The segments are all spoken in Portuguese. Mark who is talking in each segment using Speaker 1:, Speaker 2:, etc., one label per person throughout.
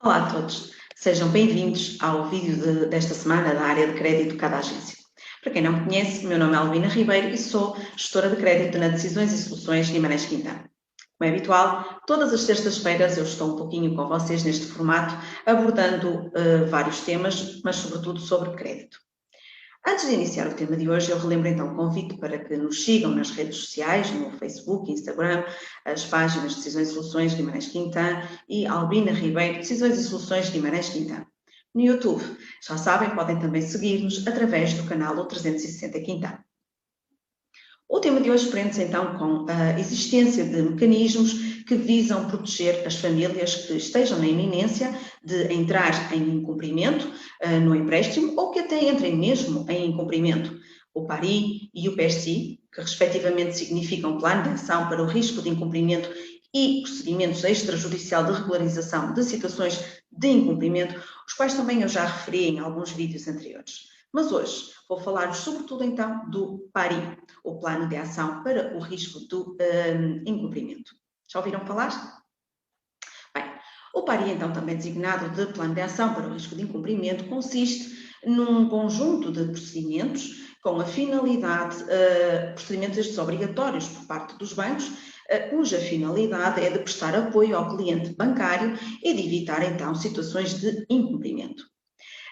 Speaker 1: Olá a todos, sejam bem-vindos ao vídeo desta semana da área de crédito de cada agência. Para quem não me conhece, o meu nome é Albina Ribeiro e sou gestora de crédito na Decisões e Soluções Guimarães Quintana. Como é habitual, todas as terças-feiras eu estou um pouquinho com vocês neste formato, abordando vários temas, mas sobretudo sobre crédito. Antes de iniciar o tema de hoje, eu relembro então o convite para que nos sigam nas redes sociais, no Facebook, Instagram, as páginas Decisões e Soluções Guimarães Quintana e Albina Ribeiro, Decisões e Soluções Guimarães Quintana. No YouTube, já sabem, podem também seguir-nos através do canal 360 Quintana. O tema de hoje prende-se então com a existência de mecanismos que visam proteger as famílias que estejam na iminência de entrar em incumprimento no empréstimo ou que até entrem mesmo em incumprimento. O PARI e o PERSI, que respectivamente significam Plano de Ação para o Risco de Incumprimento e Procedimentos Extrajudicial de Regularização de Situações de Incumprimento, os quais também eu já referi em alguns vídeos anteriores. Mas hoje vou falar-vos sobretudo então do PARI, o Plano de Ação para o Risco do Incumprimento. Já ouviram falar? Bem, o PARI, então também designado de Plano de Ação para o Risco de Incumprimento, consiste num conjunto de procedimentos com a finalidade, procedimentos estes obrigatórios por parte dos bancos, cuja finalidade é de prestar apoio ao cliente bancário e de evitar então situações de incumprimento.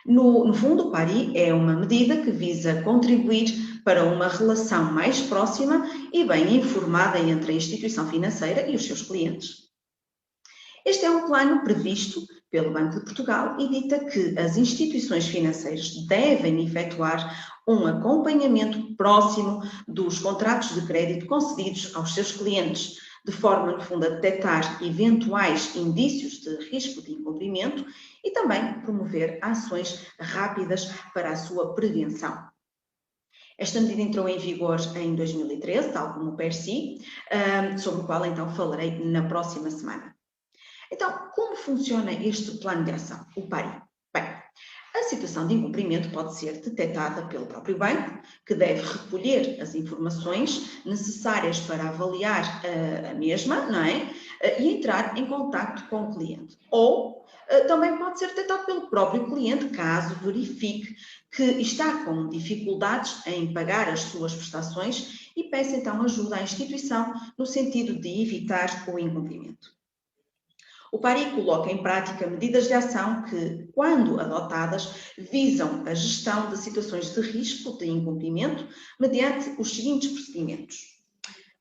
Speaker 1: No fundo, o PARI é uma medida que visa contribuir para uma relação mais próxima e bem informada entre a instituição financeira e os seus clientes. Este é um plano previsto pelo Banco de Portugal e dita que as instituições financeiras devem efetuar um acompanhamento próximo dos contratos de crédito concedidos aos seus clientes, de forma, no fundo, a detectar eventuais indícios de risco de incumprimento e também promover ações rápidas para a sua prevenção. Esta medida entrou em vigor em 2013, tal como o PERSI, sobre o qual então falarei na próxima semana. Então, como funciona este plano de ação, o PARI? Bem, a situação de incumprimento pode ser detectada pelo próprio banco, que deve recolher as informações necessárias para avaliar a mesma, não é? E entrar em contacto com o cliente. Ou também pode ser detectado pelo próprio cliente, caso verifique que está com dificuldades em pagar as suas prestações e peça então ajuda à instituição no sentido de evitar o incumprimento. O PARI coloca em prática medidas de ação que, quando adotadas, visam a gestão de situações de risco de incumprimento mediante os seguintes procedimentos.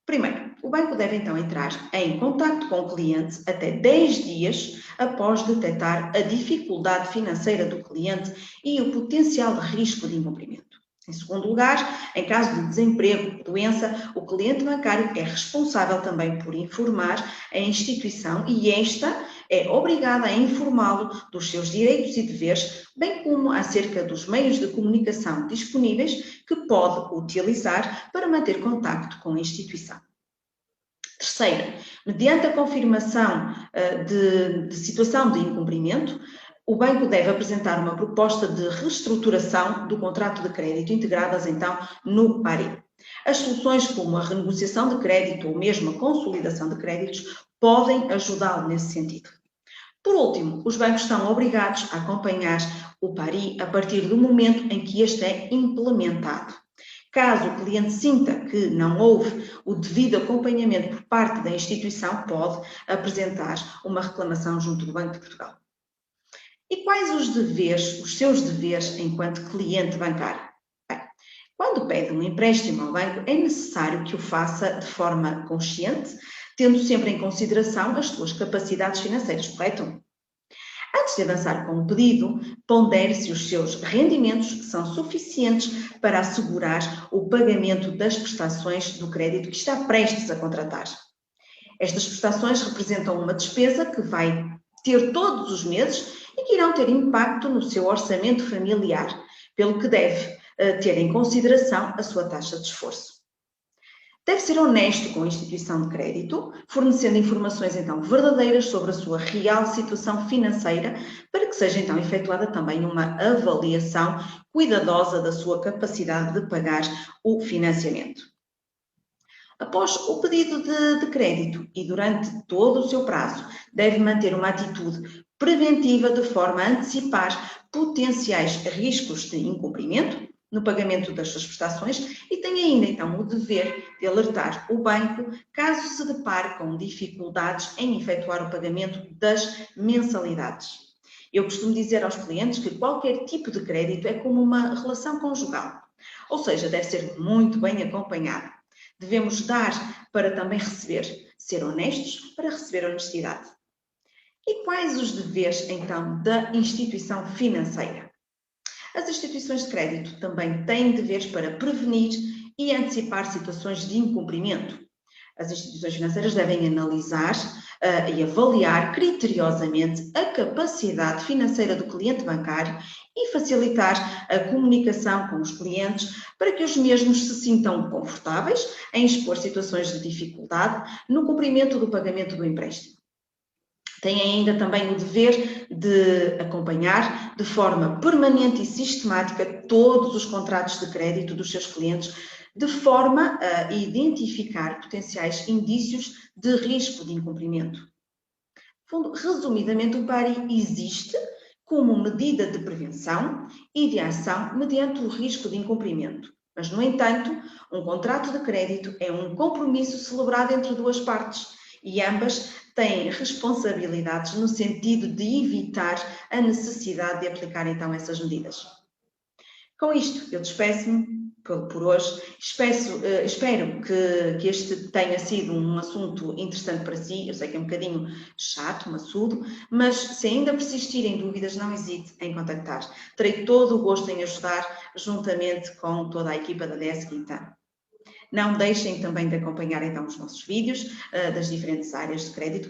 Speaker 1: Primeiro, o banco deve então entrar em contacto com o cliente até 10 dias após detectar a dificuldade financeira do cliente e o potencial de risco de incumprimento. Em segundo lugar, em caso de desemprego ou doença, o cliente bancário é responsável também por informar a instituição e esta é obrigada a informá-lo dos seus direitos e deveres, bem como acerca dos meios de comunicação disponíveis que pode utilizar para manter contacto com a instituição. Terceiro, mediante a confirmação de situação de incumprimento, o banco deve apresentar uma proposta de reestruturação do contrato de crédito integradas então no PARI. As soluções como a renegociação de crédito ou mesmo a consolidação de créditos podem ajudá-lo nesse sentido. Por último, os bancos estão obrigados a acompanhar o PARI a partir do momento em que este é implementado. Caso o cliente sinta que não houve o devido acompanhamento por parte da instituição, pode apresentar uma reclamação junto do Banco de Portugal. E quais os seus deveres enquanto cliente bancário? Bem, quando pede um empréstimo ao banco, é necessário que o faça de forma consciente, tendo sempre em consideração as suas capacidades financeiras, correto? Antes de avançar com o pedido, pondere se os seus rendimentos são suficientes para assegurar o pagamento das prestações do crédito que está prestes a contratar. Estas prestações representam uma despesa que vai ter todos os meses e que irão ter impacto no seu orçamento familiar, pelo que deve ter em consideração a sua taxa de esforço. Deve ser honesto com a instituição de crédito, fornecendo informações então verdadeiras sobre a sua real situação financeira, para que seja então efetuada também uma avaliação cuidadosa da sua capacidade de pagar o financiamento. Após o pedido de crédito e durante todo o seu prazo, deve manter uma atitude preventiva de forma a antecipar potenciais riscos de incumprimento no pagamento das suas prestações e tem ainda, então, o dever de alertar o banco caso se depare com dificuldades em efetuar o pagamento das mensalidades. Eu costumo dizer aos clientes que qualquer tipo de crédito é como uma relação conjugal, ou seja, deve ser muito bem acompanhado. Devemos dar para também receber, ser honestos para receber honestidade. E quais os deveres, então, da instituição financeira? As instituições de crédito também têm deveres para prevenir e antecipar situações de incumprimento. As instituições financeiras devem analisar e avaliar criteriosamente a capacidade financeira do cliente bancário e facilitar a comunicação com os clientes para que os mesmos se sintam confortáveis em expor situações de dificuldade no cumprimento do pagamento do empréstimo. Tem ainda também o dever de acompanhar de forma permanente e sistemática todos os contratos de crédito dos seus clientes, de forma a identificar potenciais indícios de risco de incumprimento. Resumidamente, o PARI existe como medida de prevenção e de ação mediante o risco de incumprimento. Mas, no entanto, um contrato de crédito é um compromisso celebrado entre duas partes e ambas têm responsabilidades no sentido de evitar a necessidade de aplicar então essas medidas. Com isto, eu despeço-me por hoje. Espero que este tenha sido um assunto interessante para si. Eu sei que é um bocadinho chato, maçudo, mas se ainda persistirem dúvidas, não hesite em contactar. Terei todo o gosto em ajudar, juntamente com toda a equipa da DS Quinta. Não deixem também de acompanhar então os nossos vídeos das diferentes áreas de crédito,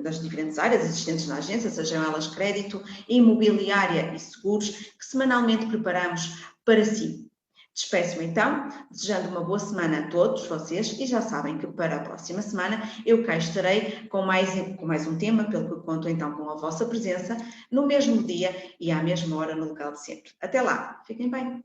Speaker 1: das diferentes áreas existentes na agência, sejam elas crédito, imobiliária e seguros, que semanalmente preparamos para si. Despeço-me então, desejando uma boa semana a todos vocês e já sabem que para a próxima semana eu cá estarei com mais um tema, pelo que conto então com a vossa presença no mesmo dia e à mesma hora no local de sempre. Até lá, fiquem bem!